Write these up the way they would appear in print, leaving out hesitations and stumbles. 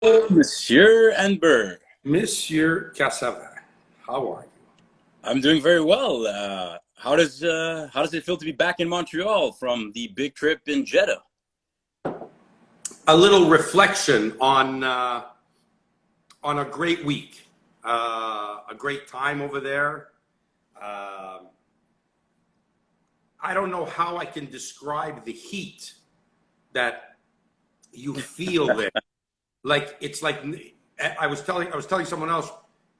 Monsieur Anber. Monsieur Cassavin, how are you? I'm doing very well. How does it feel to be back in Montreal from the big trip in Jeddah? A little reflection on a great week, a great time over there. I don't know how I can describe the heat that you feel there. Like it's like I was telling someone else,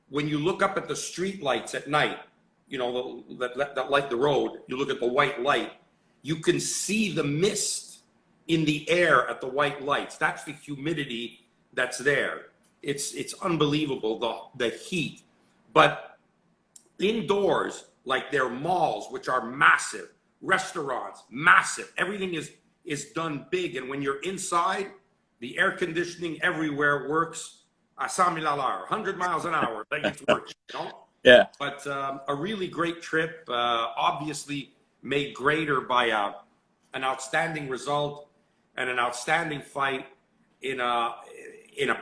when you look up at the street lights at night, you know, that light the road, you look at the white light, you can see the mist in the air at the white lights. That's the humidity that's there. It's unbelievable, the heat. But indoors, like their malls, which are massive, restaurants, massive, everything is done big. And when you're inside, the air conditioning everywhere works à 100 000 à l'heure, 100 miles an hour. Like it's working, you know? Yeah. But a really great trip, obviously made greater by an outstanding result and an outstanding fight in a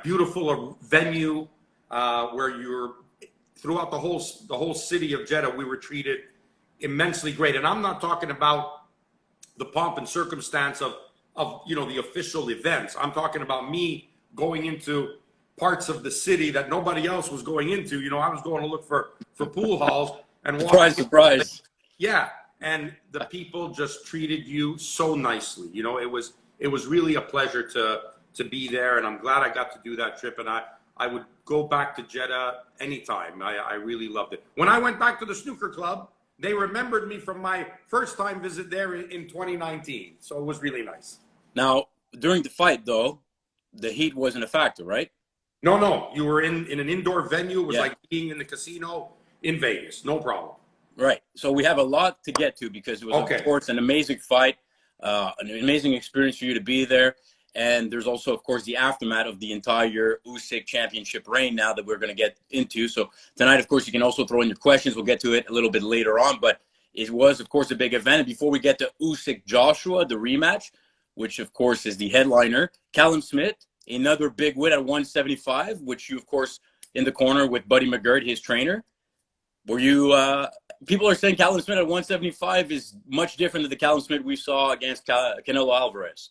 beautiful venue where you're throughout the whole city of Jeddah. We were treated immensely great, and I'm not talking about the pomp and circumstance of the official events. I'm talking about me going into parts of the city that nobody else was going into. You know, I was going to look for pool halls and Surprise. yeah, and the people just treated you so nicely. You know, it was really a pleasure to be there, and I'm glad I got to do that trip. And I would go back to Jeddah anytime. I really loved it. When I went back to the snooker club, they remembered me from my first time visit there in 2019. So it was really nice. Now, during the fight, though, the heat wasn't a factor, right? No, you were in an indoor venue. It was Yeah. like being in the casino in Vegas. No problem. Right. So we have a lot to get to because it was, Okay. of course, an amazing fight, an amazing experience for you to be there. And there's also, of course, the aftermath of the entire Usyk championship reign now that we're going to get into. So tonight, of course, you can also throw in your questions. We'll get to it a little bit later on. But it was, of course, a big event. And before we get to Usyk-Joshua, the rematch, which, of course, is the headliner, Callum Smith, another big win at 175, which you, of course, in the corner with Buddy McGirt, his trainer. Were you people are saying Callum Smith at 175 is much different than the Callum Smith we saw against Canelo Alvarez.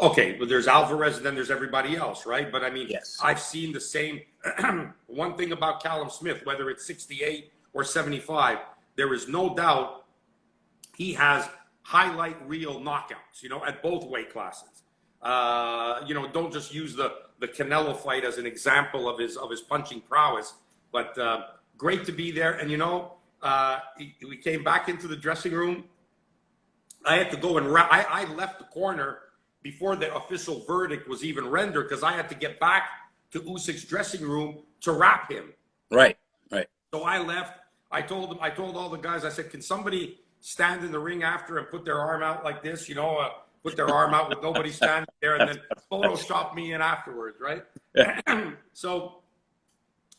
Okay, but there's Alvarez and then there's everybody else, right? But I mean, Yes. I've seen the same. One thing about Callum Smith, whether it's 68 or 75, there is no doubt he has highlight reel knockouts, you know, at both weight classes. Don't just use the Canelo fight as an example of his punching prowess, but great to be there. And, we came back into the dressing room. I had to go and I left the corner before the official verdict was even rendered because I had to get back to Usyk's dressing room to wrap him. Right. So I left. I told all the guys, I said, can somebody stand in the ring after and put their arm out like this, put their arm out with nobody standing there and then Photoshop me in afterwards, right? So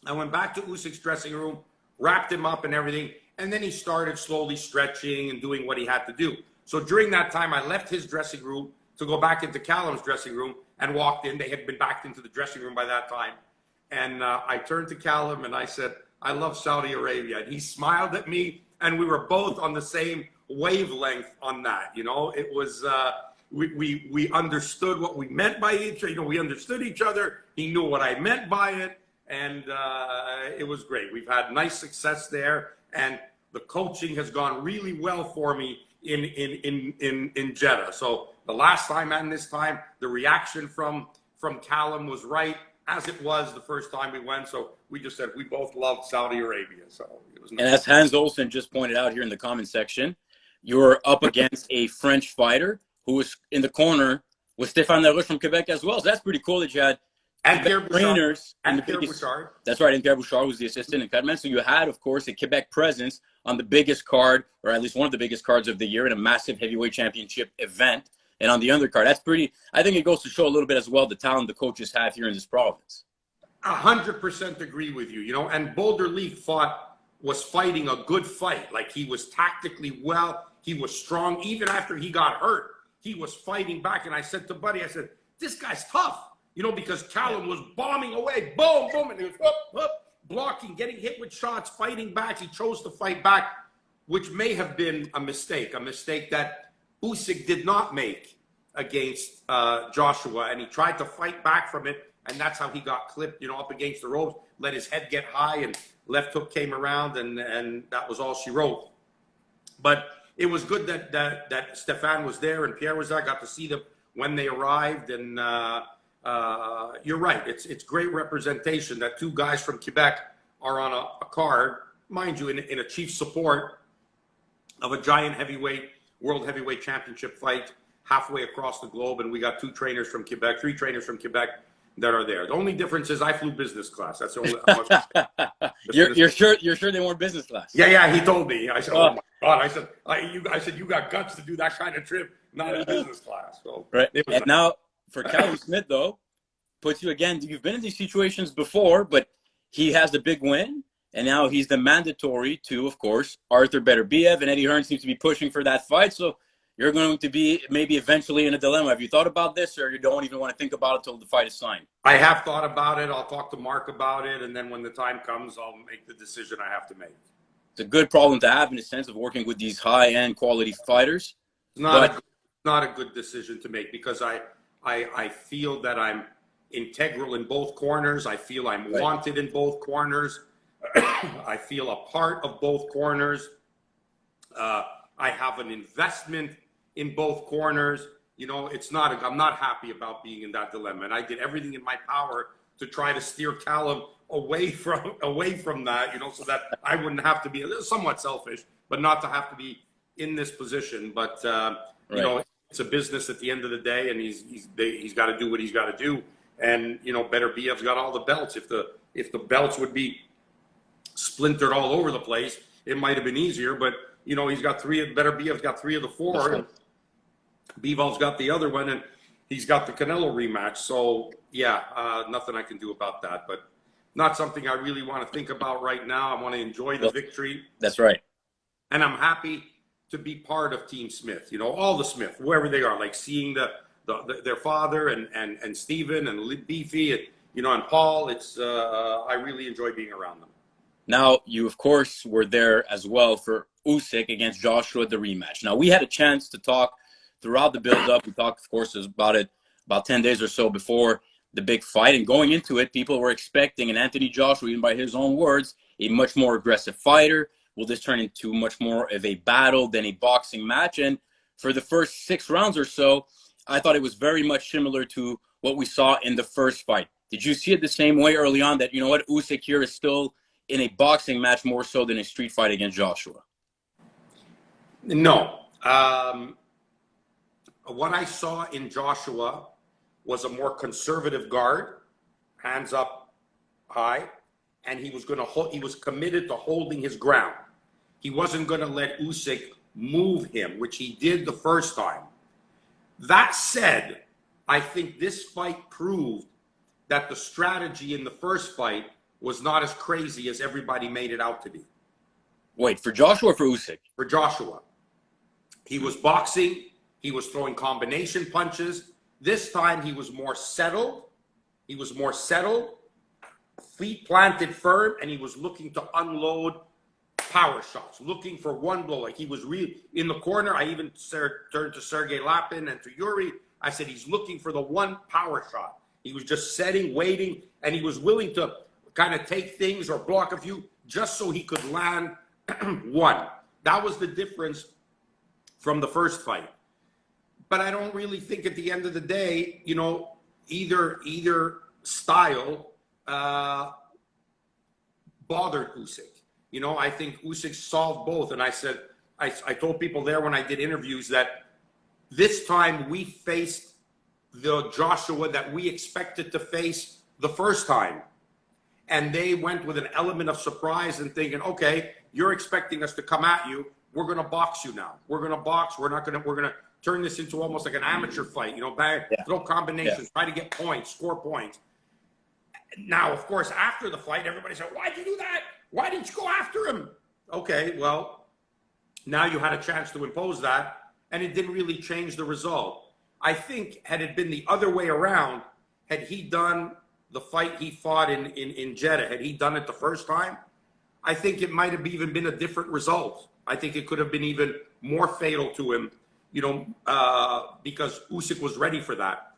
I went back to Usyk's dressing room, wrapped him up and everything, and then he started slowly stretching and doing what he had to do. So during that time, I left his dressing room to go back into Callum's dressing room and walked in. They had been back into the dressing room by that time. And I turned to Callum and I said, I love Saudi Arabia. And he smiled at me and we were both on the same wavelength on that. You know, it was, we understood what we meant by each other. We understood each other. He knew what I meant by it. And it was great. We've had nice success there. And the coaching has gone really well for me in Jeddah. So the last time and this time, the reaction from Callum was right, as it was the first time we went. So we just said we both loved Saudi Arabia. So it was nice. And as Hans Olsen just pointed out here in the comment section, you're up against a French fighter who was in the corner with Stéphane Larouche from Quebec as well. So that's pretty cool that you had trainers and Pierre Bouchard. That's right, and Pierre Bouchard was the assistant in Cutman. So you had, of course, a Quebec presence on the biggest card, or at least one of the biggest cards of the year in a massive heavyweight championship event. And on the undercard, that's pretty, I think it goes to show a little bit as well the talent the coaches have here in this province. 100% agree with you, and Boulder League was fighting a good fight. Like he was tactically well, he was strong. Even after he got hurt, he was fighting back. And I said to Buddy, I said, this guy's tough. You know, because Callum was bombing away, boom, boom, and he was blocking, getting hit with shots, fighting back. He chose to fight back, which may have been a mistake that Usyk did not make against Joshua, and he tried to fight back from it, and that's how he got clipped, you know, up against the ropes, let his head get high, and left hook came around, and that was all she wrote. But it was good that Stefan was there and Pierre was there. I got to see them when they arrived, and you're right. It's great representation that two guys from Quebec are on a card, mind you, in a chief support of a giant heavyweight, world heavyweight championship fight halfway across the globe. And we got three trainers from Quebec that are there. The only difference is I flew business class. That's the only. You're sure they weren't business class? Yeah. He told me. I said, "Oh my God!" I said, "You got guts to do that kind of trip, not in business class." So right. And now for Callum Smith, though, puts you again. You've been in these situations before, but he has the big win, and now he's the mandatory to, of course, Arthur Beterbiev, and Eddie Hearn seems to be pushing for that fight. So you're going to be maybe eventually in a dilemma. Have you thought about this, or you don't even want to think about it until the fight is signed? I have thought about it. I'll talk to Mark about it, and then when the time comes, I'll make the decision I have to make. It's a good problem to have in the sense of working with these high-end quality fighters. It's not a good decision to make because I feel that I'm integral in both corners. I feel I'm wanted in both corners. I feel a part of both corners. I have an investment in both corners. You know, I'm not happy about being in that dilemma. And I did everything in my power to try to steer Callum away from that, you know, so that I wouldn't have to be somewhat selfish, but not to have to be in this position. But, you know, it's a business at the end of the day, and he's got to do what he's got to do. And, you know, Beterbiev's got all the belts. If the belts would be splintered all over the place, it might have been easier, but you know, Beterbiev's got three of the four, and Bivol got the other one, and he's got the Canelo rematch. So, yeah, nothing I can do about that, but not something I really want to think about right now. I want to enjoy the victory. That's right. And I'm happy to be part of Team Smith, you know, all the Smith, whoever they are, like seeing their father and Stephen and Beefy, and, you know, and Paul. I really enjoy being around them. Now, you, of course, were there as well for Usyk against Joshua, the rematch. Now, we had a chance to talk throughout the build-up. We talked, of course, about it about 10 days or so before the big fight. And going into it, people were expecting an Anthony Joshua, even by his own words, a much more aggressive fighter. Will this turn into much more of a battle than a boxing match? And for the first 6 rounds or so, I thought it was very much similar to what we saw in the first fight. Did you see it the same way early on, that, you know what, Usyk here is still in a boxing match more so than a street fight against Joshua? No. What I saw in Joshua was a more conservative guard, hands up high, and he was committed to holding his ground. He wasn't going to let Usyk move him, which he did the first time. That said, I think this fight proved that the strategy in the first fight was not as crazy as everybody made it out to be. Wait, for Joshua or for Usyk? For Joshua. He was boxing. He was throwing combination punches. This time he was more settled. Feet planted firm, and he was looking to unload power shots, looking for one blow. Like, he was really in the corner. I even turned to Sergey Lapin and to Yuri. I said, he's looking for the one power shot. He was just setting, waiting, and he was willing to kind of take things or block a few just so he could land one. That was the difference from the first fight. But I don't really think at the end of the day, you know, either style bothered Usyk. You know, I think Usyk solved both. And I said, I told people there when I did interviews that this time we faced the Joshua that we expected to face the first time. And they went with an element of surprise and thinking, okay, you're expecting us to come at you. We're going to box you now. We're going to box. We're going to turn this into almost like an amateur fight, you know, throw combinations, try to get points, score points. Now, of course, after the fight, everybody said, why'd you do that? Why didn't you go after him? Okay, well, now you had a chance to impose that, and it didn't really change the result. I think had it been the other way around, had he done the fight he fought in Jeddah, had he done it the first time, I think it might have even been a different result. I think it could have been even more fatal to him, because Usyk was ready for that.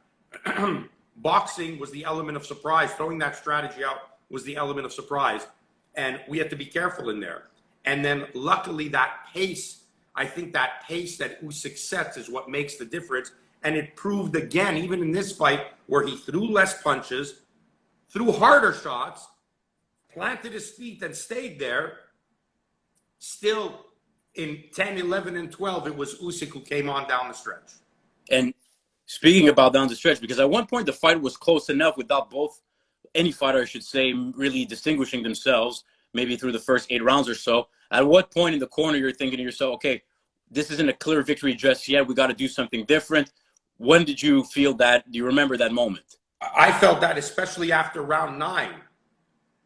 Boxing was the element of surprise. Throwing that strategy out was the element of surprise. And we had to be careful in there. And then luckily that pace, I think that pace that Usyk sets is what makes the difference. And it proved again, even in this fight, where he threw less punches, threw harder shots, planted his feet and stayed there. Still, in 10, 11, and 12, it was Usyk who came on down the stretch. And speaking about down the stretch, because at one point the fight was close enough without any fighter, I should say, really distinguishing themselves, maybe through the first 8 rounds or so. At what point in the corner you're thinking to yourself, okay, this isn't a clear victory just yet. We got to do something different. When did you feel that? Do you remember that moment? I felt that especially after round 9.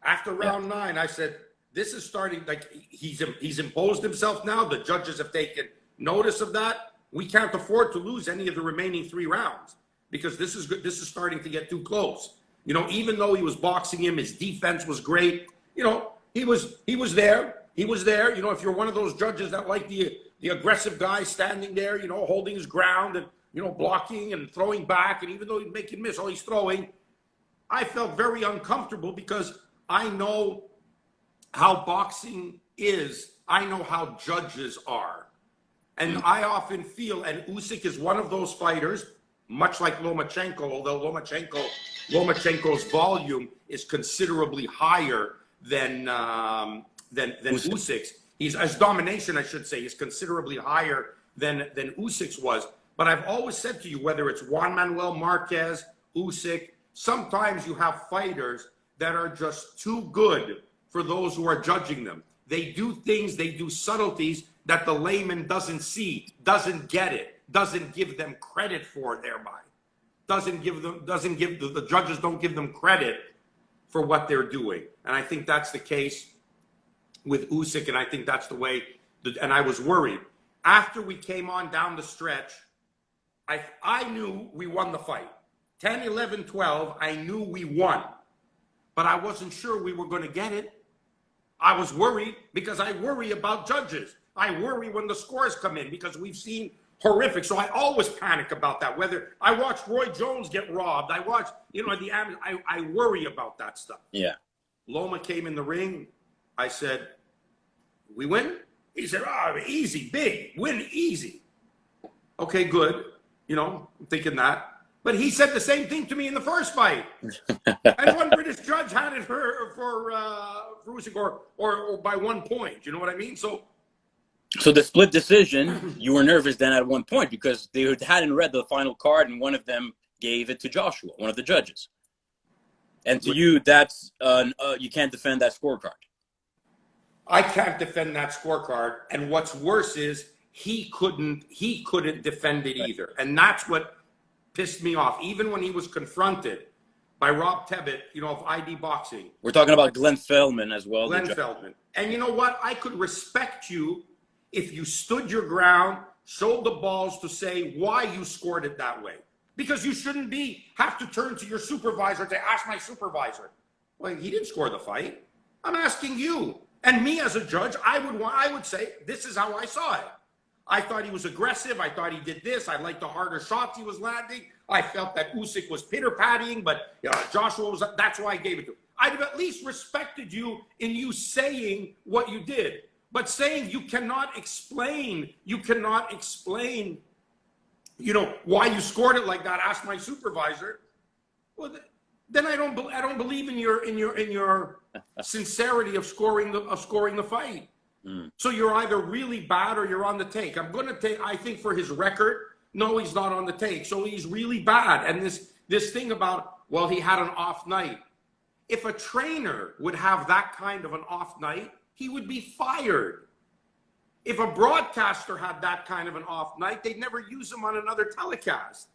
After round 9, I said, this is starting, like, he's imposed himself now. The judges have taken notice of that. We can't afford to lose any of the remaining 3 rounds because this is starting to get too close. Even though he was boxing him, his defense was great. He was there. He was there. If you're one of those judges that like the aggressive guy standing there, holding his ground and, blocking and throwing back, and even though he'd make him miss, all he's throwing, I felt very uncomfortable because I know how boxing is. I know how judges are. And I often feel, and Usyk is one of those fighters, much like Lomachenko, although Lomachenko's volume is considerably higher than Usyk's. His domination, I should say, is considerably higher than Usyk's was. But I've always said to you, whether it's Juan Manuel Marquez, Usyk, sometimes you have fighters that are just too good for those who are judging them. They do things, they do subtleties that the layman doesn't see, doesn't get it, doesn't give them credit for thereby. The judges don't give them credit for what they're doing. And I think that's the case with Usyk, and I think that's the way, and I was worried. After we came on down the stretch, I knew we won the fight. 10, 11, 12, I knew we won. But I wasn't sure we were going to get it. I was worried because I worry about judges. I worry when the scores come in because we've seen horrific. So I always panic about that. Whether I watched Roy Jones get robbed, I watched, I worry about that stuff. Yeah. Loma came in the ring. I said, we win? He said, easy, big, win easy. Okay, good. I'm thinking that. But he said the same thing to me in the first fight. And one British judge had it for Usyk or by 1 point. You know what I mean? So the split decision, you were nervous then at one point because they hadn't read the final card and one of them gave it to Joshua, one of the judges. And to you, that's you can't defend that scorecard. I can't defend that scorecard. And what's worse is he couldn't defend it either. And that's what pissed me off. Even when he was confronted by Rob Tebbett, of ID Boxing. We're talking about Glenn Feldman as well. Glenn Feldman. And you know what? I could respect you if you stood your ground, showed the balls to say why you scored it that way. Because you shouldn't have to turn to your supervisor to ask my supervisor. Well, he didn't score the fight. I'm asking you. And me as a judge, I would say, this is how I saw it. I thought he was aggressive. I thought he did this. I liked the harder shots he was landing. I felt that Usyk was pitter-patting, but Joshua was, that's why I gave it to him. I'd have at least respected you in you saying what you did. But saying you cannot explain, why you scored it like that, ask my supervisor. Well, then I don't believe in your sincerity of scoring the fight. So you're either really bad or you're on the take. I think for his record, no, he's not on the take. So he's really bad. And this thing about, well, he had an off night. If a trainer would have that kind of an off night, he would be fired. If a broadcaster had that kind of an off night, they'd never use him on another telecast.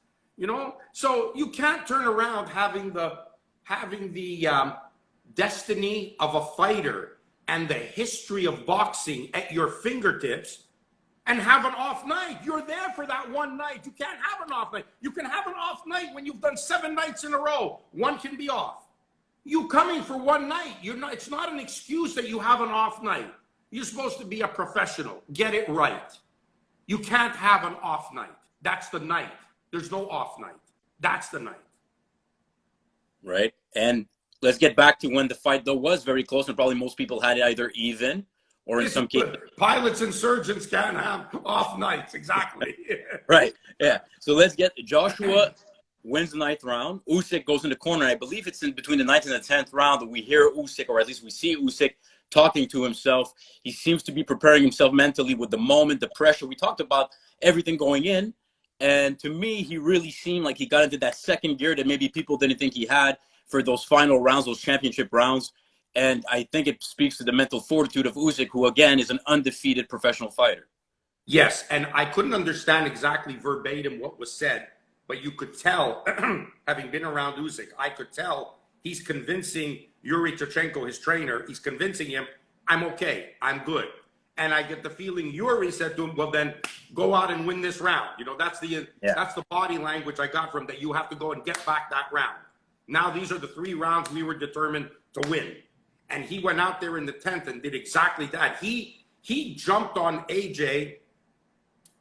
So you can't turn around having the destiny of a fighter and the history of boxing at your fingertips and have an off night. You're there for that one night. You can't have an off night. You can have an off night when you've done 7 nights in a row. One can be off. You coming for one night. It's not an excuse that you have an off night. You're supposed to be a professional. Get it right. You can't have an off night. That's the night. There's no off night. That's the night. Right. And let's get back to when the fight, though, was very close, and probably most people had it either even or in some cases. Pilots and surgeons can't have off nights. Exactly. Right. Yeah. So let's get Joshua wins the 9th round. Usyk goes in the corner. I believe it's in between the 9th and the 10th round that we hear Usyk, or at least we see Usyk talking to himself. He seems to be preparing himself mentally with the moment, the pressure. We talked about everything going in. And to me, he really seemed like he got into that second gear that maybe people didn't think he had for those final rounds, those championship rounds. And I think it speaks to the mental fortitude of Usyk, who, again, is an undefeated professional fighter. Yes, and I couldn't understand exactly verbatim what was said, but you could tell, having been around Usyk, I could tell he's convincing Yuri Tachenko, his trainer, he's convincing him, I'm okay, I'm good. And I get the feeling Yuri said to him, well, then go out and win this round. You know, that's the body language I got from that. You have to go and get back that round. Now, these are the 3 rounds we were determined to win. And he went out there in the 10th and did exactly that. He jumped on AJ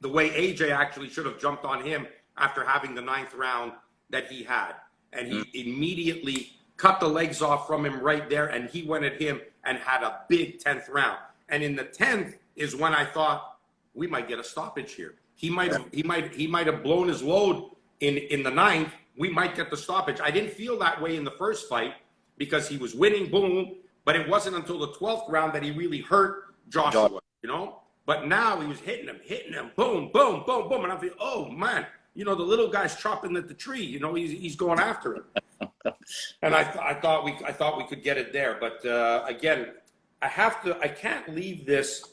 the way AJ actually should have jumped on him after having the 9th round that he had. And he immediately cut the legs off from him right there, and he went at him and had a big 10th round. And in the 10th is when I thought we might get a stoppage here. He might have blown his load in the 9th. We might get the stoppage. I didn't feel that way in the first fight because he was winning, boom. But it wasn't until the 12th round that he really hurt Joshua, you know? But now he was hitting him, boom, boom, boom, boom. And I'm thinking, oh, man, you know, the little guy's chopping at the tree. You know, he's going after him. And I thought we could get it there. But, again, I can't leave this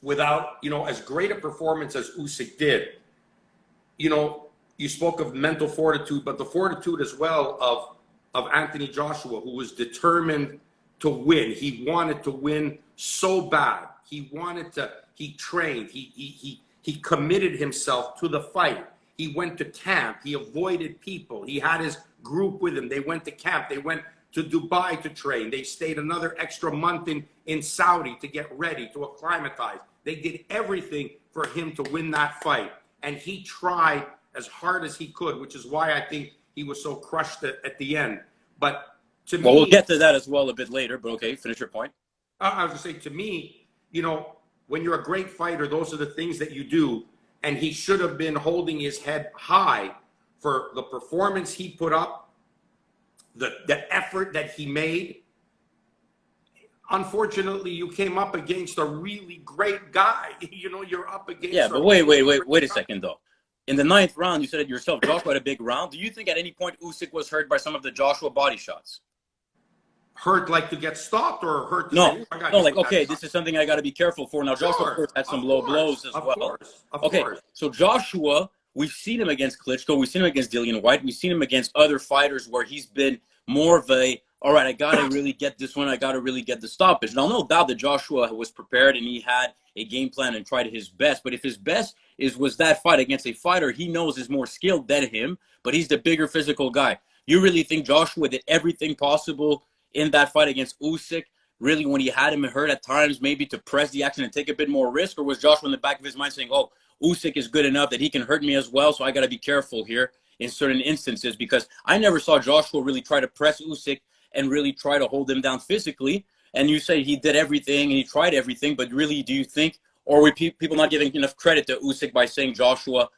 without, you know, as great a performance as Usyk did. You know, you spoke of mental fortitude, but the fortitude as well of Anthony Joshua, who was determined to win. He wanted to win so bad. He trained. He committed himself to the fight. He went to camp. He avoided people. He had his group with him. They went to camp. They went to Dubai to train. They stayed another extra month in Saudi to get ready, to acclimatize. They did everything for him to win that fight. And he tried as hard as he could, which is why I think he was so crushed at the end. But to me... Well, we'll get to that as well a bit later, but okay, finish your point. I was going to say, to me, you know, when you're a great fighter, those are the things that you do. And he should have been holding his head high for the performance he put up, the effort that he made. Unfortunately, you came up against a really great guy. You know, you're up against... Yeah, but wait a second, though. In the 9th round, you said it yourself, Joshua had a big round. Do you think at any point Usyk was hurt by some of the Joshua body shots? Hurt like to get stopped, or hurt to no, like, okay, this is something I got to be careful for. Now, Joshua, of course, had some low blows as well. Of course. So Joshua, we've seen him against Klitschko. We've seen him against Dillian White. We've seen him against other fighters where he's been more of a, all right, I got to really get this one. I got to really get the stoppage. Now, no doubt that Joshua was prepared and he had a game plan and tried his best. But if his best was that fight against a fighter he knows is more skilled than him, but he's the bigger physical guy, you really think Joshua did everything possible in that fight against Usyk, really, when he had him hurt at times, maybe to press the action and take a bit more risk? Or was Joshua in the back of his mind saying, oh, Usyk is good enough that he can hurt me as well, so I got to be careful here in certain instances? Because I never saw Joshua really try to press Usyk and really try to hold him down physically. And you say he did everything and he tried everything, but really, do you think, or were people not giving enough credit to Usyk by saying Joshua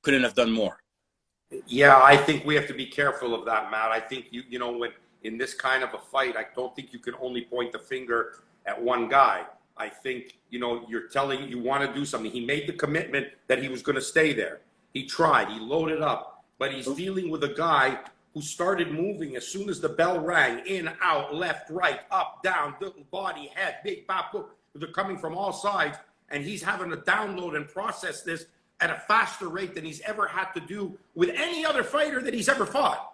couldn't have done more? Yeah, I think we have to be careful of that, Matt. I think, you know, when in this kind of a fight, I don't think you can only point the finger at one guy. I think, you know, you're telling, you want to do something. He made the commitment that he was going to stay there. He tried, he loaded up, but he's dealing with a guy who started moving as soon as the bell rang, in, out, left, right, up, down, body, head, big pop, look, they're coming from all sides, and he's having to download and process this at a faster rate than he's ever had to do with any other fighter that he's ever fought.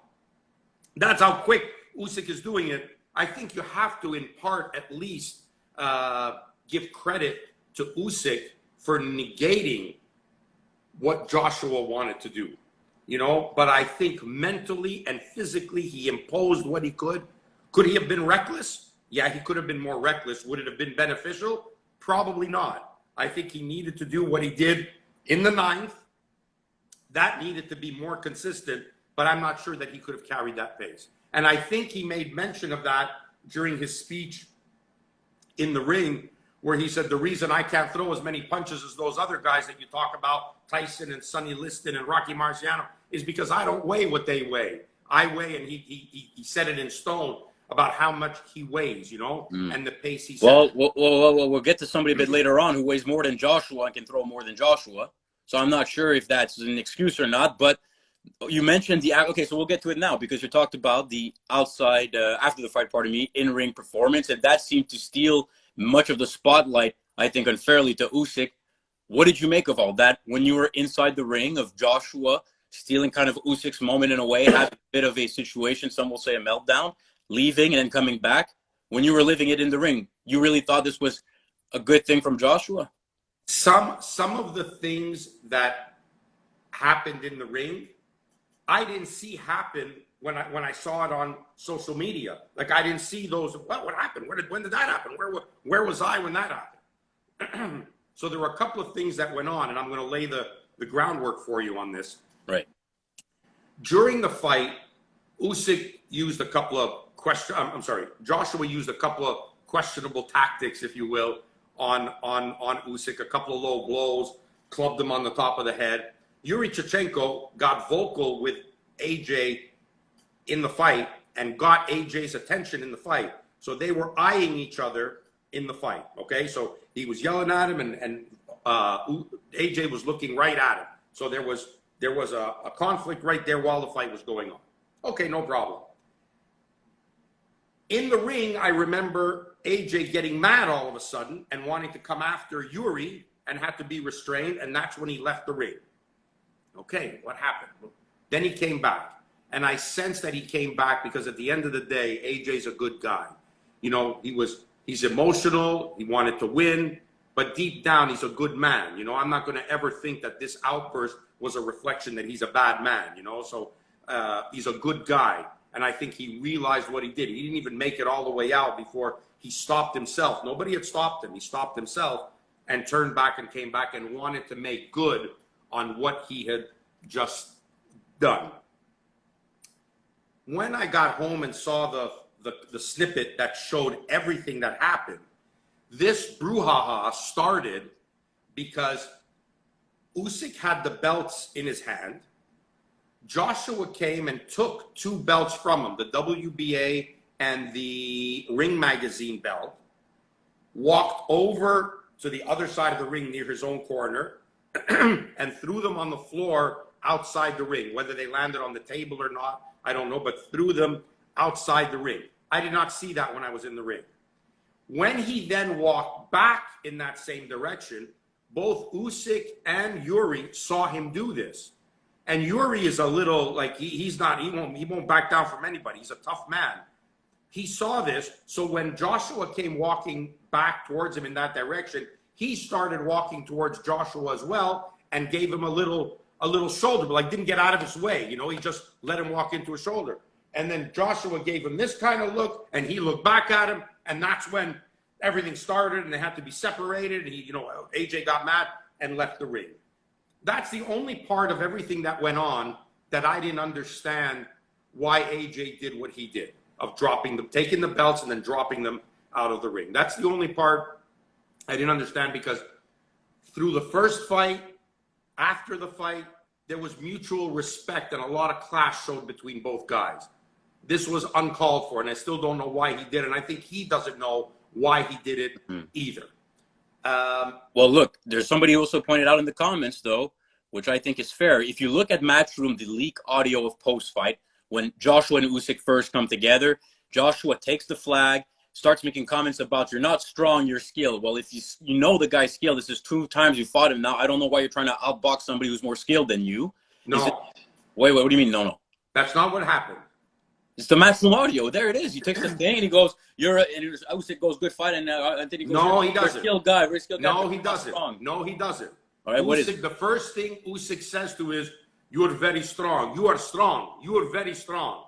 That's how quick Usyk is doing it. I think you have to, in part, at least give credit to Usyk for negating what Joshua wanted to do, you know. But I think mentally and physically he imposed what he could. Could he have been reckless? Yeah, he could have been more reckless. Would it have been beneficial? Probably not. I think he needed to do what he did in the ninth. That needed to be more consistent, but I'm not sure that he could have carried that pace. And I think he made mention of that during his speech in the ring, where he said, the reason I can't throw as many punches as those other guys that you talk about, Tyson and Sonny Liston and Rocky Marciano, is because I don't weigh what they weigh. I weigh, and he said it in stone about how much he weighs, you know, and the pace he set. Well, we'll get to somebody a bit later on who weighs more than Joshua and can throw more than Joshua. So I'm not sure if that's an excuse or not, but you mentioned okay, so we'll get to it now, because you talked about the outside, after the fight, pardon me, in-ring performance, and that seemed to steal much of the spotlight, I think, unfairly to Usyk. What did you make of all that when you were inside the ring, of Joshua stealing kind of Usyk's moment in a way, having a bit of a situation, some will say a meltdown, leaving and then coming back? When you were living it in the ring, you really thought this was a good thing from Joshua? Some of the things that happened in the ring, I didn't see happen when I saw it on social media. Like, I didn't see those. What happened? When did that happen? Where was I when that happened? So there were a couple of things that went on, and I'm going to lay the groundwork for you on this. Right. During the fight, Usyk used a couple of Joshua used a couple of questionable tactics, if you will, on Usyk. A couple of low blows, clubbed him on the top of the head. Yuri Chechenko got vocal with AJ in the fight and got AJ's attention in the fight. So they were eyeing each other in the fight. Okay, so he was yelling at him, and AJ was looking right at him. So there was a conflict right there while the fight was going on. Okay, no problem. In the ring, I remember AJ getting mad all of a sudden and wanting to come after Yuri and had to be restrained, and that's when he left the ring. Okay, what happened? Then he came back, and I sensed that he came back because at the end of the day, AJ's a good guy. You know, he's emotional, he wanted to win, but deep down, he's a good man. You know, I'm not going to ever think that this outburst was a reflection that he's a bad man, you know, so he's a good guy. And I think he realized what he did. He didn't even make it all the way out before he stopped himself. Nobody had stopped him. He stopped himself and turned back and came back and wanted to make good on what he had just done. When I got home and saw the snippet that showed everything that happened, this brouhaha started because Usyk had the belts in his hand. Joshua came and took two belts from him, the WBA and the Ring Magazine belt, walked over to the other side of the ring near his own corner, and threw them on the floor outside the ring. Whether they landed on the table or not, I don't know, but threw them outside the ring. I did not see that when I was in the ring. When he then walked back in that same direction, both Usyk and Yuri saw him do this. And Yuri is a little, like, he won't back down from anybody. He's a tough man. He saw this, so when Joshua came walking back towards him in that direction, he started walking towards Joshua as well and gave him a little shoulder, but like didn't get out of his way. You know, he just let him walk into his shoulder. And then Joshua gave him this kind of look, and he looked back at him, and that's when everything started, and they had to be separated. And AJ got mad and left the ring. That's the only part of everything that went on that I didn't understand why AJ did what he did, of taking the belts and then dropping them out of the ring. That's the only part I didn't understand, because through the first fight, after the fight, there was mutual respect and a lot of clash showed between both guys. This was uncalled for, and I still don't know why he did it. And I think he doesn't know why he did it either. Well, look, there's somebody who also pointed out in the comments, though, which I think is fair. If you look at Matchroom, the leak audio of post-fight, when Joshua and Usyk first come together, Joshua takes the flag, starts making comments about, you're not strong, you're skilled. Well, if you know the guy's skilled, this is 2 times you fought him now. I don't know why you're trying to outbox somebody who's more skilled than you. No. Wait, what do you mean, no? That's not what happened. It's the matchroom audio. There it is. He takes the thing and he goes, and Usyk goes, good fight. And then he goes, no, he doesn't. Very skilled guy. No, he doesn't. No, he doesn't. All right, Usyk, what is it? The first thing Usyk says to is, you are very strong. You are strong. You are very strong.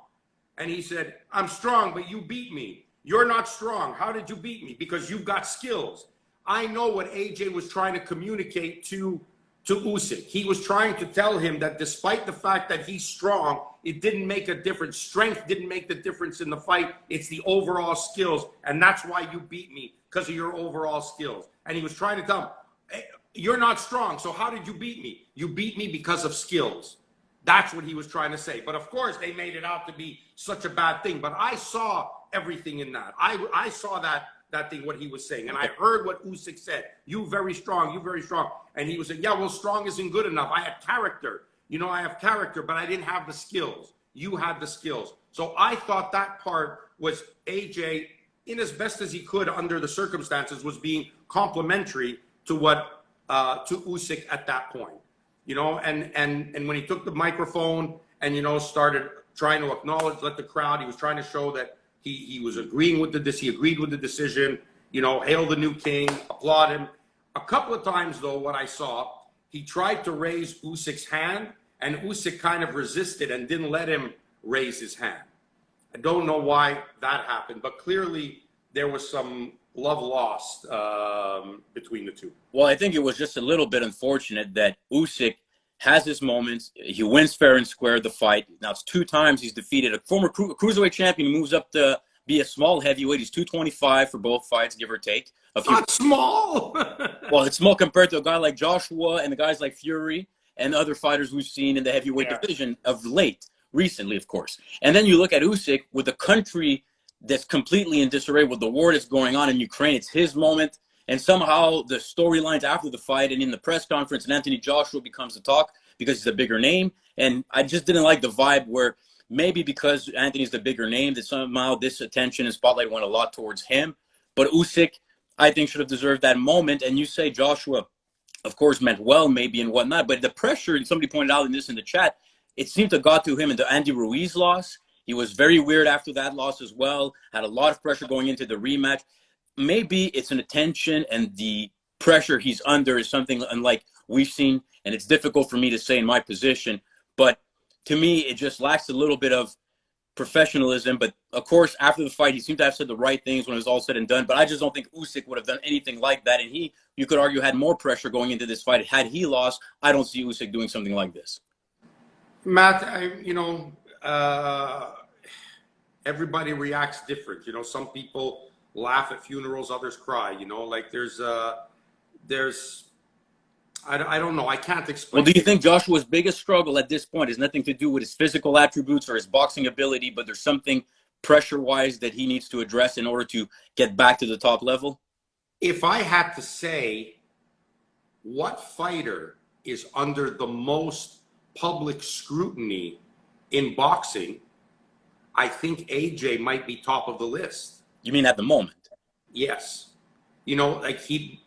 And he said, I'm strong, but you beat me. You're not strong. How did you beat me? Because you've got skills. I know what AJ was trying to communicate to Usyk. He was trying to tell him that despite the fact that he's strong, it didn't make a difference. Strength didn't make the difference in the fight. It's the overall skills. And that's why you beat me, because of your overall skills. And he was trying to tell him, hey, you're not strong. So how did you beat me? You beat me because of skills. That's what he was trying to say. But of course, they made it out to be such a bad thing. But I saw everything in that. I saw that thing, what he was saying. And I heard what Usyk said. You very strong. You very strong. And he was saying, yeah, well, strong isn't good enough. I had character. You know, I have character, but I didn't have the skills. You had the skills. So I thought that part was AJ, in as best as he could under the circumstances, was being complimentary to what to Usyk at that point. You know, and when he took the microphone and, you know, started trying to acknowledge, let the crowd, he was trying to show that he was agreeing with he agreed with the decision, you know, hail the new king, applaud him. A couple of times, though, what I saw, he tried to raise Usyk's hand, and Usyk kind of resisted and didn't let him raise his hand. I don't know why that happened, but clearly there was some love lost between the two. Well, I think it was just a little bit unfortunate that Usyk has his moments. He wins fair and square the fight. Now, it's 2 times he's defeated a former cruiserweight champion who moves up to be a small heavyweight. He's 225 for both fights, give or take. Not small. Well, it's small compared to a guy like Joshua and the guys like Fury and other fighters we've seen in the heavyweight division of late, recently, of course. And then you look at Usyk with the country that's completely in disarray with the war that's going on in Ukraine. It's his moment. And somehow the storylines after the fight and in the press conference, and Anthony Joshua becomes the talk because he's a bigger name. And I just didn't like the vibe where maybe because Anthony's the bigger name that somehow this attention and spotlight went a lot towards him. But Usyk, I think, should have deserved that moment. And you say Joshua, of course, meant well maybe and whatnot. But the pressure, and somebody pointed out in the chat, it seemed to got to him in the Andy Ruiz loss. He was very weird after that loss as well. Had a lot of pressure going into the rematch. Maybe it's an attention and the pressure he's under is something unlike we've seen, and it's difficult for me to say in my position. But to me, it just lacks a little bit of professionalism. But of course, after the fight, he seemed to have said the right things when it was all said and done. But I just don't think Usyk would have done anything like that. And he, you could argue, had more pressure going into this fight. Had he lost, I don't see Usyk doing something like this. Matt, everybody reacts different. You know, some people laugh at funerals, others cry. You know, like I don't know. I can't explain. Well, do you think Joshua's biggest struggle at this point has nothing to do with his physical attributes or his boxing ability, but there's something pressure-wise that he needs to address in order to get back to the top level? If I had to say what fighter is under the most public scrutiny in boxing, I think AJ might be top of the list. You mean at the moment? Yes. You know, like he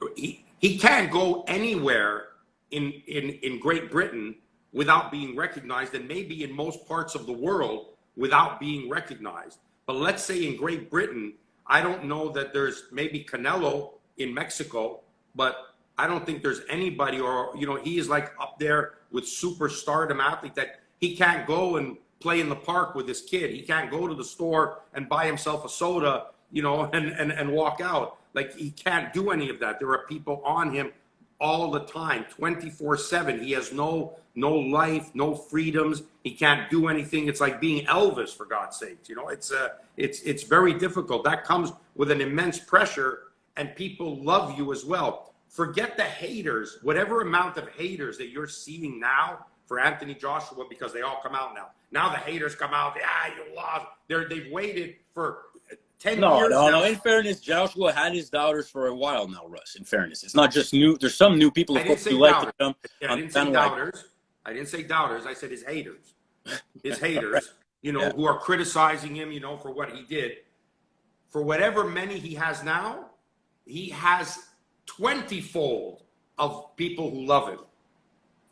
can't go anywhere in Great Britain without being recognized, and maybe in most parts of the world without being recognized. But let's say in Great Britain, I don't know that there's maybe Canelo in Mexico, but I don't think there's anybody, or, you know, he is like up there with superstardom athlete that he can't go and play in the park with his kid. He can't go to the store and buy himself a soda, you know, and walk out. Like, he can't do any of that. There are people on him all the time, 24/7. He has no life, no freedoms. He can't do anything. It's like being Elvis, for God's sakes. You know, it's very difficult. That comes with an immense pressure, and people love you as well. Forget the haters, whatever amount of haters that you're seeing now for Anthony Joshua, because they all come out now. Now the haters come out. You lost. They've waited for 10 years. No. In fairness, Joshua had his doubters for a while now, Russ. In fairness, it's not just new. There's some new people, of course, who like to come. I didn't say doubters. I didn't say doubters. I said his haters. His haters, you know, who are criticizing him, you know, for what he did. For whatever many he has now, he has 20-fold of people who love him.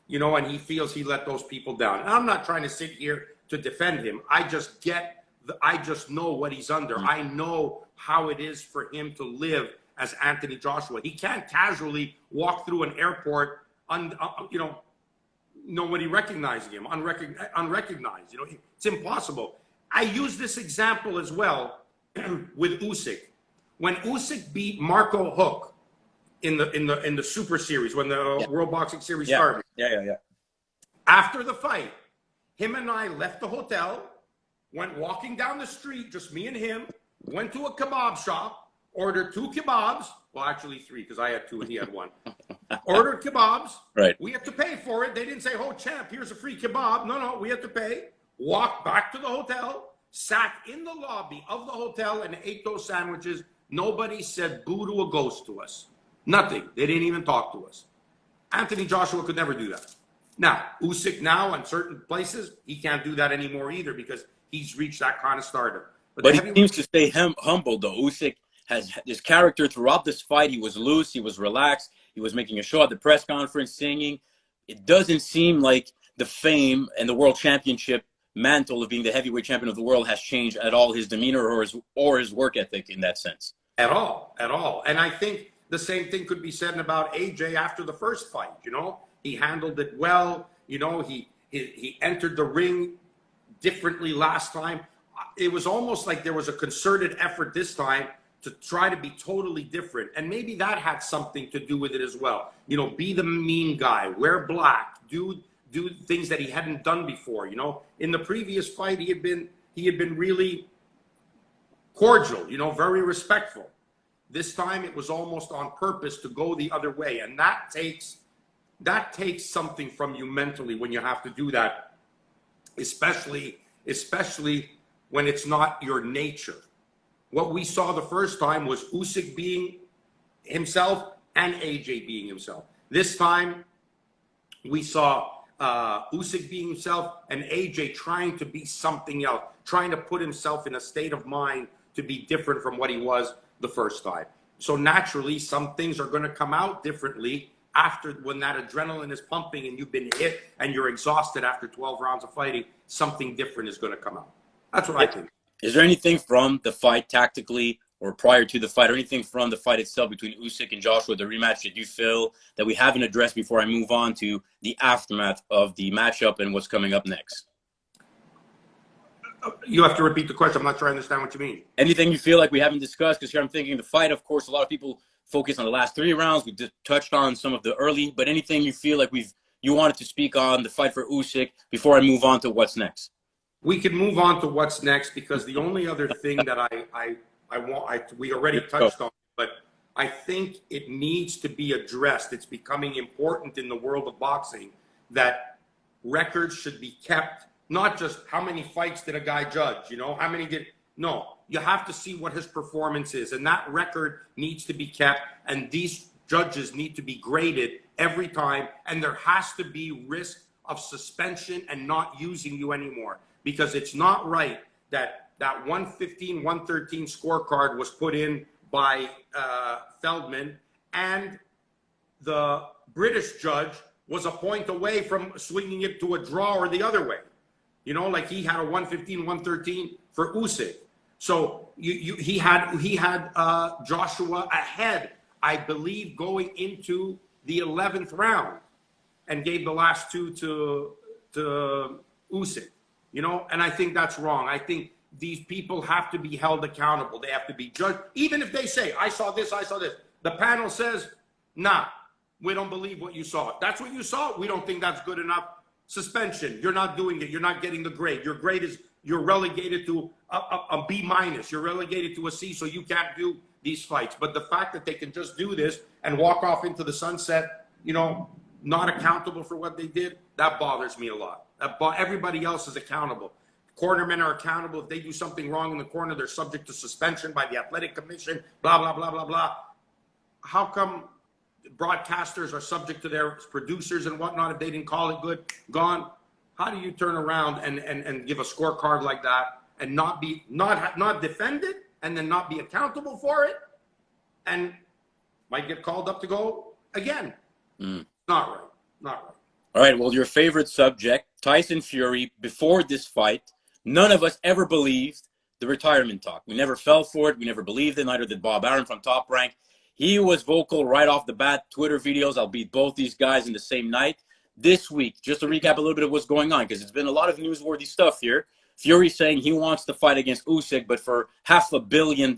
You know, and he feels he let those people down. And I'm not trying to sit here to defend him. I just get I just know what he's under. I know how it is for him to live as Anthony Joshua. He can't casually walk through an airport, nobody recognizing him, unrecognized. You know, it's impossible. I use this example as well with Usyk. When Usyk beat Marco Huck in the Super Series, when the World Boxing Series started. After the fight, him and I left the hotel, went walking down the street, just me and him, went to a kebab shop, ordered 2 kebabs. Well, actually 3, because I had 2 and he had 1. Ordered kebabs. Right. We had to pay for it. They didn't say, "Oh, champ, here's a free kebab." No, we had to pay. Walked back to the hotel, sat in the lobby of the hotel and ate those sandwiches. Nobody said boo to a ghost to us. Nothing. They didn't even talk to us. Anthony Joshua could never do that. Now, Usyk now in certain places, he can't do that anymore either because he's reached that kind of stardom. But he seems to stay humble, though. Usyk has this character throughout this fight. He was loose. He was relaxed. He was making a show at the press conference, singing. It doesn't seem like the fame and the world championship mantle of being the heavyweight champion of the world has changed at all his demeanor or his work ethic in that sense. At all. And I think the same thing could be said about AJ after the first fight. You know, he handled it well. You know, he entered the ring differently last time. It was almost like there was a concerted effort this time to try to be totally different. And maybe that had something to do with it as well. You know, be the mean guy, wear black, do things that he hadn't done before. You know, in the previous fight, he had been really cordial, you know, very respectful. This time it was almost on purpose to go the other way. And that takes something from you mentally when you have to do that, especially when it's not your nature. What we saw the first time was Usyk being himself and AJ being himself. This time we saw Usyk being himself and AJ trying to be something else, trying to put himself in a state of mind to be different from what he was the first time. So naturally, some things are going to come out differently after, when that adrenaline is pumping and you've been hit and you're exhausted after 12 rounds of fighting. Something different is going to come out. That's what I think. Is there anything from the fight tactically or prior to the fight, or anything from the fight itself between Usyk and Joshua, the rematch, that you feel that we haven't addressed before I move on to the aftermath of the matchup and what's coming up next? You have to repeat the question. I'm not sure I understand what you mean. Anything you feel like we haven't discussed? Because here I'm thinking the fight, of course, a lot of people focus on the last 3 rounds. We just touched on some of the early, but anything you feel like you wanted to speak on the fight for Usyk before I move on to what's next? We can move on to what's next, because the only other thing that we already touched on, but I think it needs to be addressed. It's becoming important in the world of boxing that records should be kept. Not just how many fights did a guy judge, you know, no, you have to see what his performance is, and that record needs to be kept, and these judges need to be graded every time, and there has to be risk of suspension and not using you anymore, because it's not right that 115, 113 scorecard was put in by Feldman, and the British judge was a point away from swinging it to a draw or the other way. You know, like he had a 115, 113 for Usyk. So he had Joshua ahead, I believe, going into the 11th round, and gave the last 2 to Usyk. You know, and I think that's wrong. I think these people have to be held accountable. They have to be judged. Even if they say, I saw this. The panel says, nah, we don't believe what you saw. That's what you saw. We don't think that's good enough. Suspension. You're not doing it. You're not getting the grade. Your grade is, you're relegated to a B minus. You're relegated to a C, so you can't do these fights. But the fact that they can just do this and walk off into the sunset, you know, not accountable for what they did, that bothers me a lot. Everybody else is accountable. Cornermen are accountable. If they do something wrong in the corner, they're subject to suspension by the athletic commission, blah, blah, blah, blah, blah. How come broadcasters are subject to their producers and whatnot? If they didn't call it good, gone. How do you turn around and give a scorecard like that and not defend it, and then not be accountable for it, and might get called up to go again? Not right. Not right. All right, well, your favorite subject, Tyson Fury, before this fight, none of us ever believed the retirement talk. We never fell for it. We never believed it. Neither did Bob Arum from Top Rank. He was vocal right off the bat. Twitter videos, I'll beat both these guys in the same night. This week, just to recap a little bit of what's going on, because it's been a lot of newsworthy stuff here. Fury saying he wants to fight against Usyk, but for $500 million.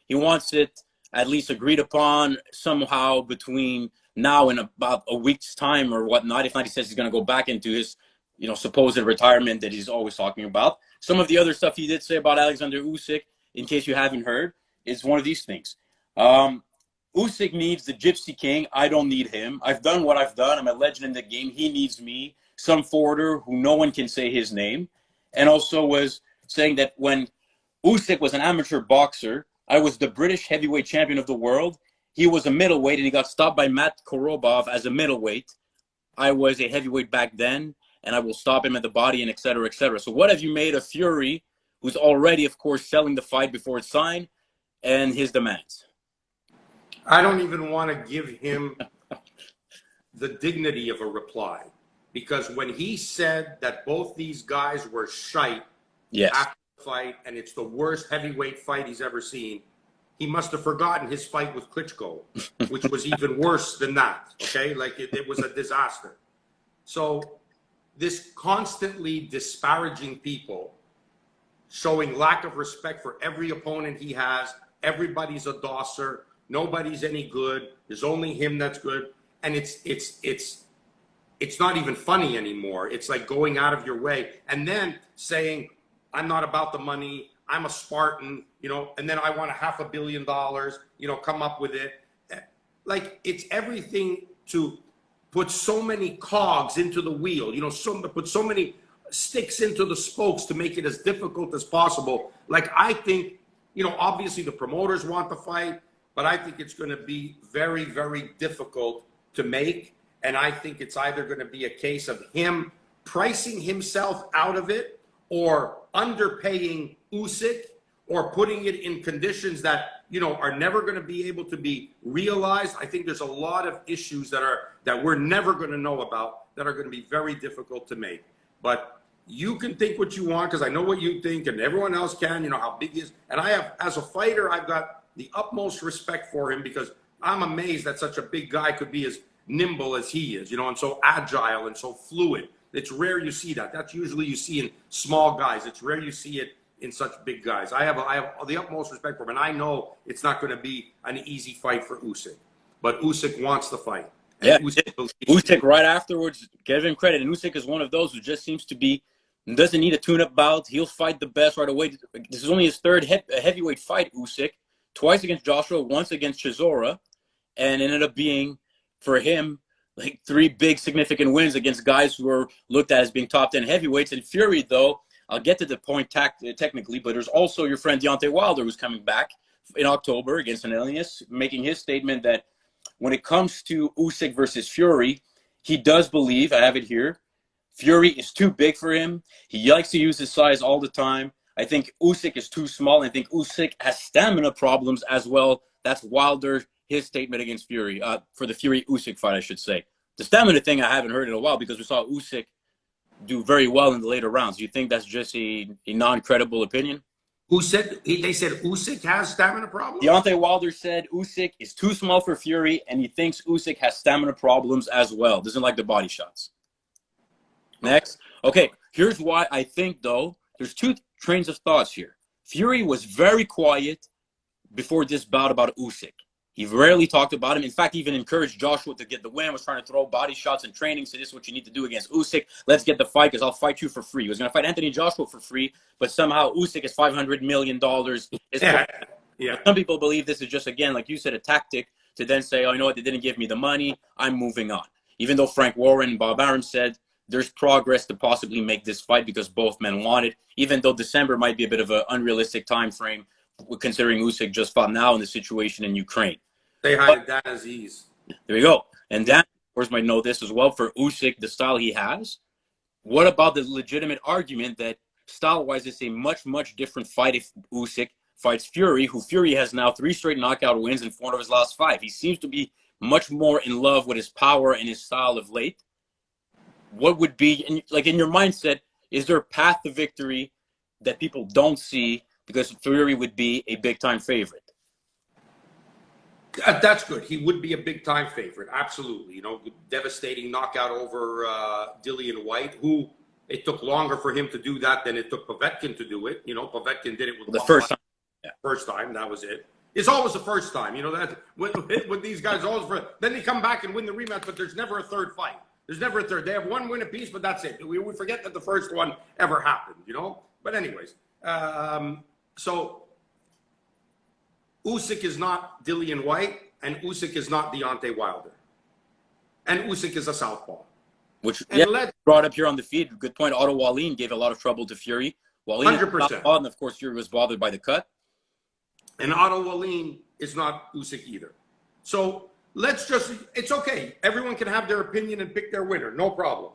He wants it at least agreed upon somehow between now and about a week's time or whatnot. If not, he says he's going to go back into his, supposed retirement that he's always talking about. Some of the other stuff he did say about Oleksandr Usyk, in case you haven't heard, is one of these things. Usyk needs the Gypsy King. I don't need him. I've done what I've done. I'm a legend in the game. He needs me. Some forwarder who no one can say his name. And also was saying that when Usyk was an amateur boxer, I was the British heavyweight champion of the world. He was a middleweight, and he got stopped by Matt Korobov as a middleweight. I was a heavyweight back then, and I will stop him at the body, and et cetera, et cetera. So what have you made of Fury, who's already, of course, selling the fight before it's signed, and his demands? I don't even want to give him the dignity of a reply, because when he said that both these guys were shite after the fight, and it's the worst heavyweight fight he's ever seen, he must have forgotten his fight with Klitschko, which was even worse than that, okay? Like, it was a disaster. So this constantly disparaging people, showing lack of respect for every opponent he has, everybody's a dosser, nobody's any good, there's only him that's good, and it's not even funny anymore. It's like going out of your way and then saying, I'm not about the money, I'm a Spartan, and then I want $500 million, come up with it. Like, it's everything to put so many cogs into the wheel, put so many sticks into the spokes to make it as difficult as possible. Like, I think, obviously the promoters want the fight, but I think it's going to be very, very difficult to make. And I think it's either going to be a case of him pricing himself out of it, or underpaying Usyk, or putting it in conditions that, are never going to be able to be realized. I think there's a lot of issues that we're never going to know about that are going to be very difficult to make. But you can think what you want, because I know what you think, and everyone else can, how big he is. And I have, as a fighter, I've got the utmost respect for him, because I'm amazed that such a big guy could be as nimble as he is, and so agile and so fluid. It's rare you see that. That's usually you see in small guys. It's rare you see it in such big guys. I have the utmost respect for him, and I know it's not going to be an easy fight for Usyk. But Usyk wants the fight. Yeah, Usyk right afterwards, give him credit. And Usyk is one of those who just seems to be, doesn't need a tune-up bout. He'll fight the best right away. This is only his third heavyweight fight, Usyk. Twice against Joshua, once against Chisora, and ended up being, for him, like 3 big significant wins against guys who are looked at as being top 10 heavyweights. And Fury, though, I'll get to the point technically, but there's also your friend Deontay Wilder, who's coming back in October against an alias, making his statement that when it comes to Usyk versus Fury, he does believe, I have it here, Fury is too big for him. He likes to use his size all the time. I think Usyk is too small. I think Usyk has stamina problems as well. That's Wilder, his statement against Fury, for the Fury-Usyk fight, I should say. The stamina thing I haven't heard in a while, because we saw Usyk do very well in the later rounds. Do you think that's just a non-credible opinion? Who said, they said Usyk has stamina problems? Deontay Wilder said Usyk is too small for Fury, and he thinks Usyk has stamina problems as well. Doesn't like the body shots. Next. Okay, here's why I think, though, there's 2 trains of thoughts here. Fury was very quiet before this bout about Usyk. He rarely talked about him. In fact, he even encouraged Joshua to get the win, was trying to throw body shots in training. So this is what you need to do against Usyk. Let's get the fight, because I'll fight you for free. He was going to fight Anthony Joshua for free, but somehow Usyk is $500 million. Yeah. Some people believe this is just, again, like you said, a tactic to then say, oh, you know what, they didn't give me the money, I'm moving on. Even though Frank Warren and Bob Arum said there's progress to possibly make this fight because both men want it, even though December might be a bit of an unrealistic time frame, considering Usyk just fought now in the situation in Ukraine. They hired Dan Aziz. There we go. And Dan, of course, might know this as well. For Usyk, the style he has, what about the legitimate argument that style-wise it's a much, much different fight if Usyk fights Fury, who Fury has now 3 straight knockout wins in 4 of his last 5. He seems to be much more in love with his power and his style of late. What would be, in your mindset, is there a path to victory that people don't see because Fury would be a big-time favorite. That's good. He would be a big-time favorite. Absolutely. You know, devastating knockout over Dillian White, who it took longer for him to do that than it took Povetkin to do it. You know, Povetkin did it with The first time. Yeah. First time, that was it. It's always the first time. You know, that with these guys, always then they come back and win the rematch, but there's never a third fight. There's never a third. They have one win apiece, but that's it. We forget that the first one ever happened, you know? But anyways, so Usyk is not Dillian White, and Usyk is not Deontay Wilder. And Usyk is a southpaw. Which, brought up here on the feed. Good point. Otto Wallin gave a lot of trouble to Fury. Wallin 100%. And of course, Fury was bothered by the cut. And Otto Wallin is not Usyk either. So let's just, it's okay. Everyone can have their opinion and pick their winner. No problem.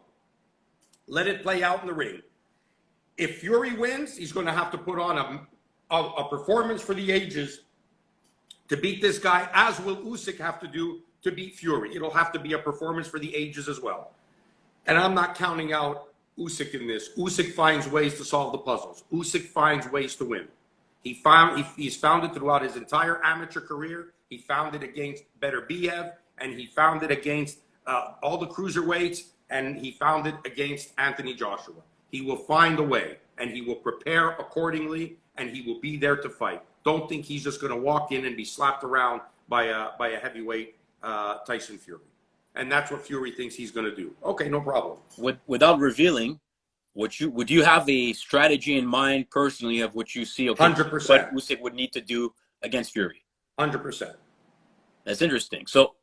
Let it play out in the ring. If Fury wins, he's going to have to put on a performance for the ages to beat this guy, as will Usyk have to do to beat Fury. It'll have to be a performance for the ages as well. And I'm not counting out Usyk in this. Usyk finds ways to solve the puzzles. Usyk finds ways to win. He's found it throughout his entire amateur career. He found it against Beterbiev, and he found it against all the cruiserweights, and he found it against Anthony Joshua. He will find a way, and he will prepare accordingly, and he will be there to fight. Don't think he's just going to walk in and be slapped around by a heavyweight Tyson Fury. And that's what Fury thinks he's going to do. Okay, no problem. Without revealing, would you have a strategy in mind personally of what you see? Okay, 100%. What Usyk would need to do against Fury? 100%. That's interesting. So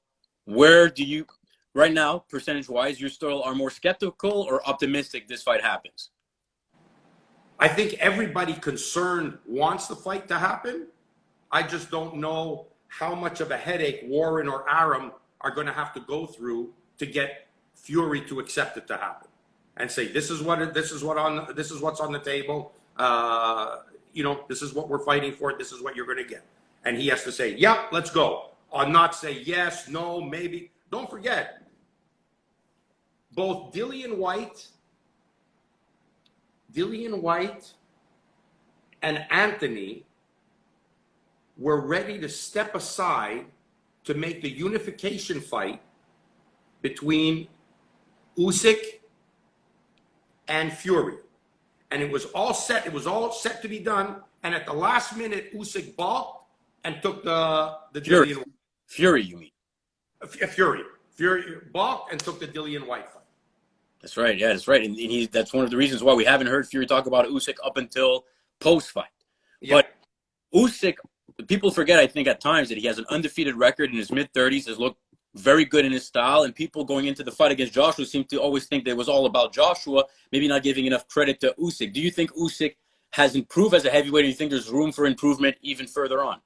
where do you, right now, percentage-wise, you still are more skeptical or optimistic this fight happens? I think everybody concerned wants the fight to happen. I just don't know how much of a headache Warren or Arum are going to have to go through to get Fury to accept it to happen and say, this is what's on the table. You know, this is what we're fighting for. This is what you're going to get. And he has to say, yep, let's go. Or not say yes, no, maybe. Don't forget, both Dillian White and Anthony were ready to step aside to make the unification fight between Usyk and Fury. And it was all set. It was all set to be done. And at the last minute, Usyk balked and took the Fury. Dillian Fury, you mean? Fury balked and took the Dillian White fight. That's right. Yeah, that's right. And that's one of the reasons why we haven't heard Fury talk about Usyk up until post-fight. Yeah. But Usyk, people forget, I think, at times that he has an undefeated record in his mid-30s, has looked very good in his style, and people going into the fight against Joshua seem to always think that it was all about Joshua, maybe not giving enough credit to Usyk. Do you think Usyk has improved as a heavyweight, or do you think there's room for improvement even further on?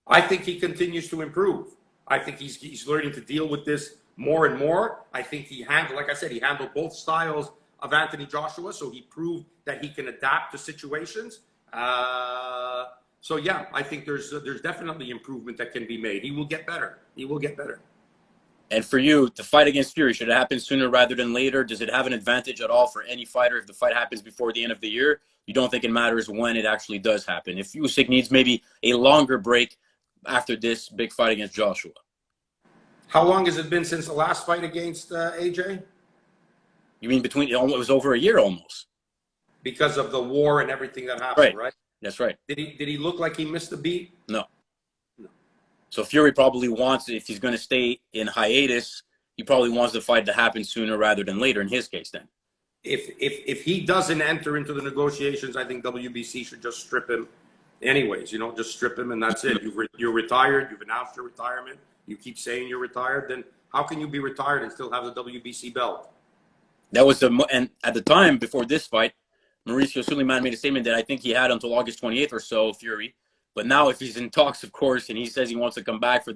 I think he continues to improve. I think he's learning to deal with this more and more. I think he handled, like I said, he handled both styles of Anthony Joshua, so he proved that he can adapt to situations. So yeah, I think there's definitely improvement that can be made. He will get better. He will get better. And for you, the fight against Fury, should it happen sooner rather than later? Does it have an advantage at all for any fighter if the fight happens before the end of the year? You don't think it matters when it actually does happen? If Usyk needs maybe a longer break after this big fight against Joshua? How long has it been since the last fight against AJ? You mean between, it was over a year almost. Because of the war and everything that happened, right? That's right. Did he look like he missed a beat? No. So Fury probably wants, if he's going to stay in hiatus, he probably wants the fight to happen sooner rather than later in his case then. If he doesn't enter into the negotiations, I think WBC should just strip him anyways, you know, just strip him and that's it. You're retired. You've announced your retirement. You keep saying you're retired. Then how can you be retired and still have the WBC belt? That was and at the time before this fight, Mauricio Suleiman made a statement that I think he had until August 28th or so, Fury. But now if he's in talks, of course, and he says he wants to come back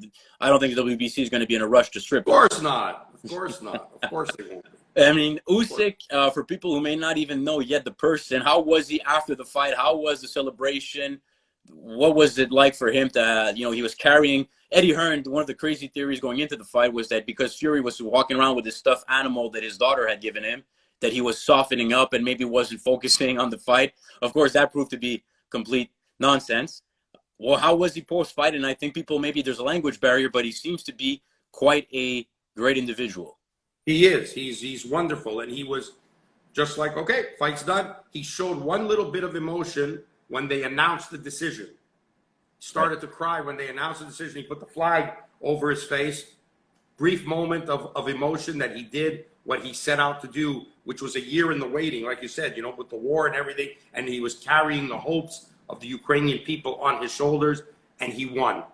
I don't think the WBC is going to be in a rush to strip him. Of course not. Of course not. Of course they won't be. I mean, Usyk, for people who may not even know yet the person, how was he after the fight? How was the celebration? What was it like for him to, he was carrying Eddie Hearn. One of the crazy theories going into the fight was that because Fury was walking around with this stuffed animal that his daughter had given him, that he was softening up and maybe wasn't focusing on the fight. Of course, that proved to be complete nonsense. Well, how was he post-fight? And I think people, maybe there's a language barrier, but he seems to be quite a great individual. He is. He's wonderful. And he was just like, okay, fight's done. He showed one little bit of emotion when they announced the decision. Started to cry when they announced the decision. He put the flag over his face. Brief moment of emotion that he did what he set out to do, which was a year in the waiting, like you said, with the war and everything. And he was carrying the hopes of the Ukrainian people on his shoulders, and he won.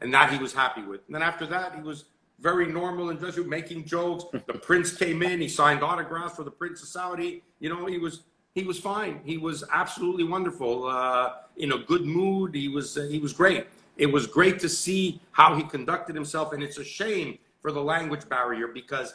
And that he was happy with. And then after that, he was very normal and just making jokes. The prince came in, he signed autographs for the Prince of Saudi. He was fine. He was absolutely wonderful, in a good mood. He was great. It was great to see how he conducted himself, and it's a shame for the language barrier because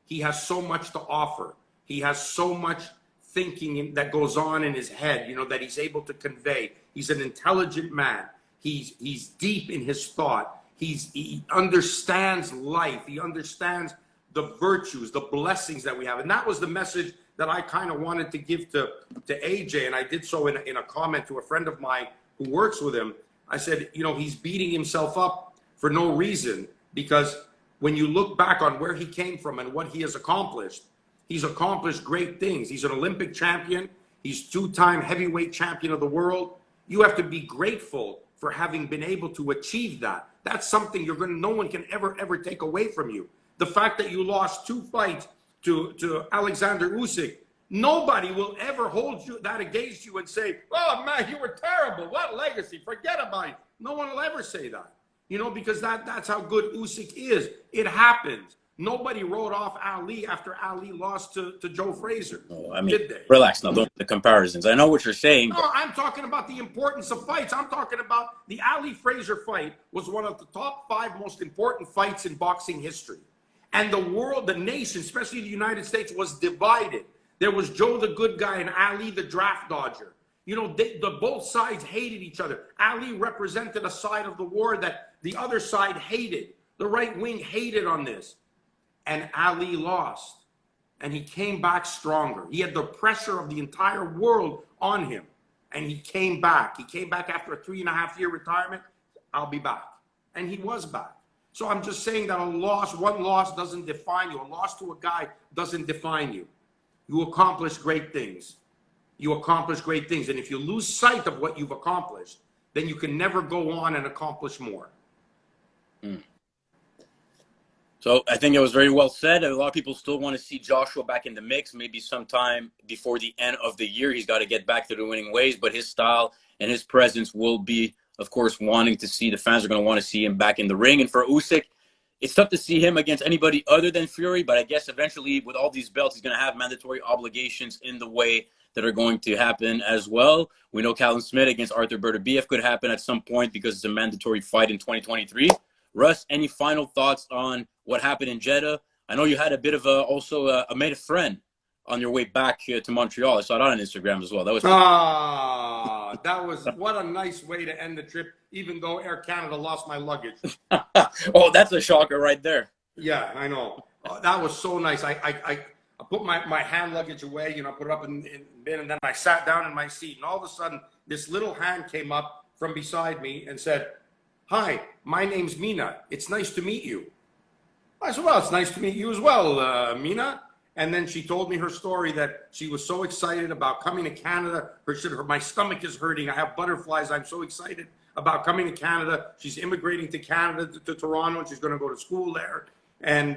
he has so much to offer. He has so much thinking that goes on in his head, that he's able to convey. He's an intelligent man. He's deep in his thought. He understands life. He understands the virtues, the blessings that we have. And that was the message that I kind of wanted to give to AJ. And I did so in a comment to a friend of mine who works with him. I said, he's beating himself up for no reason, because when you look back on where he came from and what he has accomplished, he's accomplished great things. He's an Olympic champion. He's two-time heavyweight champion of the world. You have to be grateful for having been able to achieve that. That's something no one can ever take away from you. The fact that you lost 2 fights to Oleksandr Usyk, nobody will ever hold that against you and say, oh man, you were terrible. What legacy? Forget about it. No one will ever say that. Because that's how good Usyk is. It happens. Nobody wrote off Ali after Ali lost to Joe Frazier. Oh, did they? Relax now. Don't the comparisons. I know what you're saying. No, I'm talking about the importance of fights. I'm talking about the Ali Frazier fight was one of the top 5 most important fights in boxing history. And the world, the nation, especially the United States, was divided. There was Joe the good guy and Ali the draft dodger. Both sides hated each other. Ali represented a side of the war that the other side hated. The right wing hated on this. And Ali lost. And he came back stronger. He had the pressure of the entire world on him. And he came back. He came back after a 3.5-year retirement. I'll be back. And he was back. So I'm just saying that one loss doesn't define you. A loss to a guy doesn't define you. You accomplish great things. You accomplish great things. And if you lose sight of what you've accomplished, then you can never go on and accomplish more. So I think it was very well said. A lot of people still want to see Joshua back in the mix, maybe sometime before the end of the year. He's got to get back to the winning ways, but his style and his presence will be, of course, wanting to see. The fans are going to want to see him back in the ring. And for Usyk, it's tough to see him against anybody other than Fury, but I guess eventually with all these belts, he's going to have mandatory obligations in the way that are going to happen as well. We know Callum Smith against Arthur Bertobiev could happen at some point because it's a mandatory fight in 2023. Russ, any final thoughts on what happened in Jeddah? I know you had a bit of a made a friend on your way back here to Montreal. I saw it on Instagram as well. That was what a nice way to end the trip, even though Air Canada lost my luggage. Oh, that's a shocker right there. Yeah, I know. That was so nice. I put my hand luggage away, put it up in bin, and then I sat down in my seat, and all of a sudden, this little hand came up from beside me and said, "Hi, my name's Mina. It's nice to meet you." I said, "Well, it's nice to meet you as well, Mina." And then she told me her story that she was so excited about coming to Canada. My stomach is hurting. I have butterflies. I'm so excited about coming to Canada. She's immigrating to Canada, to Toronto, and she's going to go to school there. And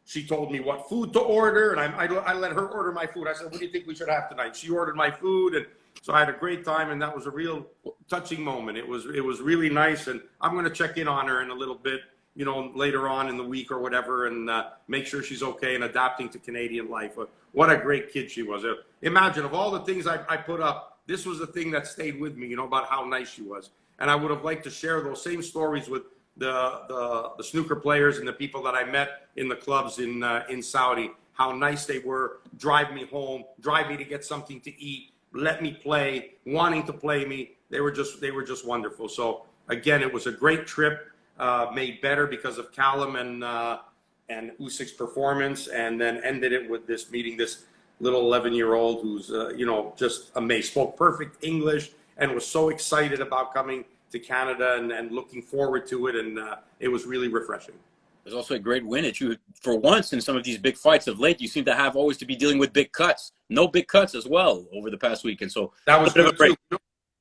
she told me what food to order, and I let her order my food. I said, "What do you think we should have tonight?" She ordered my food, and so I had a great time, and that was a real touching moment. It was really nice, and I'm going to check in on her in a little bit, later on in the week or whatever, and make sure she's okay and adapting to Canadian life. What a great kid she was. Imagine, of all the things I put up, this was the thing that stayed with me, about how nice she was. And I would have liked to share those same stories with the snooker players and the people that I met in the clubs in Saudi, how nice they were, drive me home, drive me to get something to eat, let me play, wanting to play me. They were just wonderful. So again, it was a great trip, made better because of Callum and Usyk's performance, and then ended it with this little 11-year-old who's just amazing, spoke perfect English, and was so excited about coming to Canada and looking forward to it. And it was really refreshing. There's also a great win at you. For once in some of these big fights of late, you seem to have always to be dealing with big cuts. No big cuts as well over the past weekend. So that was good too.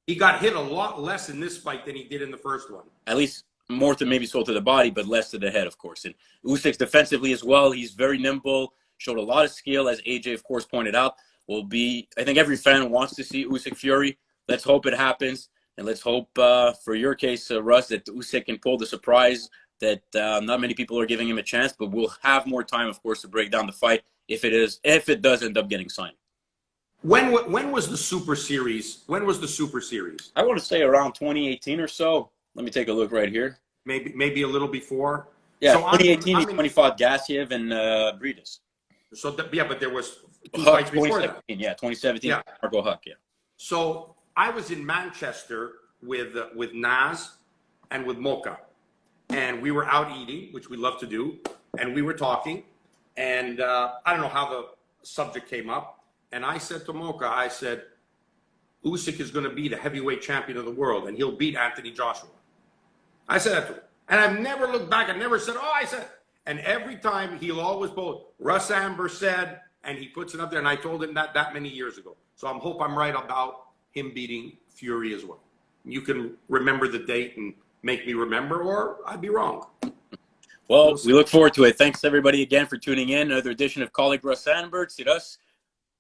He got hit a lot less in this fight than he did in the first one. At least more to maybe so to the body, but less to the head, of course. And Usyk's defensively as well. He's very nimble, showed a lot of skill, as AJ, of course, pointed out. I think every fan wants to see Usyk Fury. Let's hope it happens. And let's hope, for your case, Russ, that Usyk can pull the surprise that not many people are giving him a chance. But we'll have more time, of course, to break down the fight if it does end up getting signed. When was the Super Series? When was the Super Series? I want to say around 2018 or so. Let me take a look right here. Maybe a little before. Yeah, so 2018 when he fought Gassiev and Briedis. So but there was two fights before that. Yeah, 2017. Yeah. Marco Huck. Yeah. So I was in Manchester with Naz and with Mocha, and we were out eating, which we love to do, and we were talking, and I don't know how the subject came up. And I said to Mocha, I said, Usyk is going to be the heavyweight champion of the world, and he'll beat Anthony Joshua. I said that to him. And I've never looked back. I never said, I said. And every time he'll always both, Russ Anber said, and he puts it up there. And I told him that many years ago. So I hope I'm right about him beating Fury as well. You can remember the date and make me remember, or I'd be wrong. Well, we look forward to it. Thanks, everybody, again, for tuning in. Another edition of Colleague Russ Anber. Tsiras.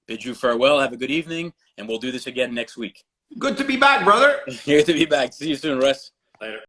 Bid you farewell. Have a good evening, and we'll do this again next week. Good to be back, brother. Good to be back. See you soon, Russ. Later.